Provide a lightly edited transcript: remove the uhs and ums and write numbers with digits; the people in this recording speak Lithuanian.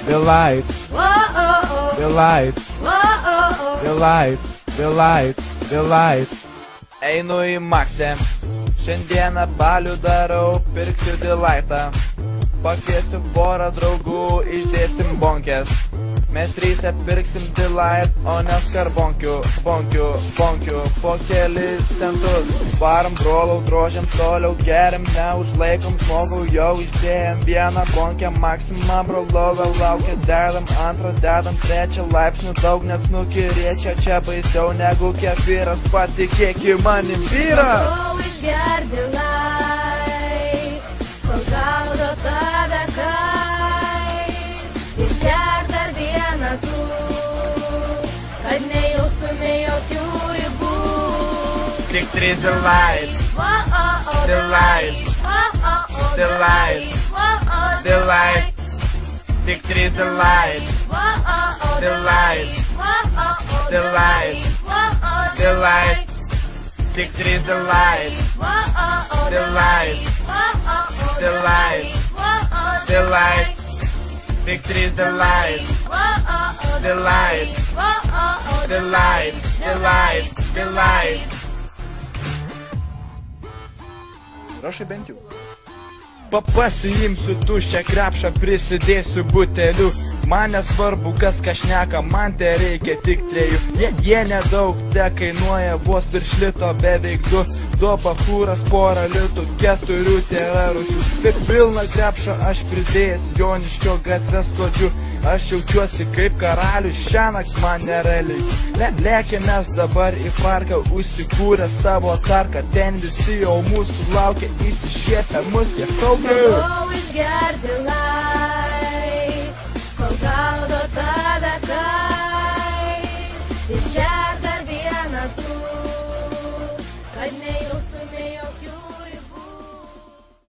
the light, the light, the light, the light, the light. Einu į Maxę, šiandieną balių darau, pirksiu delaitą. Pakviesiu porą draugų, išdėsim bonkės. Mes tryse pirksim delight, o ne skarbonkių, bonkių, bonkių, po kelis centus. Varom brolau, drožiam toliau, geriam, neužlaikom žmogau, jau išdėjom vieną bonkę, maksimą brolovę laukia, dedam antrą, dedam trečią laipsnių, daug net snukį riečia, čia baisiau negu kefyras, patikėki manim vyras. Tik trys the light, the light, the light, the light. Tik trys the light, the light, the light, the light. Tik trys the light, the light, the light, the light. Tik trys the light, the light, the light, the light, the light. Rašai bent jau. Pasiimsiu tuščią krepšą, prisidėsiu buteliu. Man nesvarbu, kas ką šneka, man te reikia tik 3. Jie nedaug te kainuoja, vos virš lito beveik 2. Bachūras porą litų, 4 tėra rūšių. Taip pilną krepšą aš pridėjęs Joniškio gatvės kodžiu. Aš jaučiuosi kaip karalius, šiąnakt man nėra lygių. Lėkėmės dabar į parką, užsikūrę savo tarką. Ten visi jau mūsų laukia, įsišiepę mus jie kaukia. Nau išgerti lai, kol gaudo tave kai, išger dar vieną tu.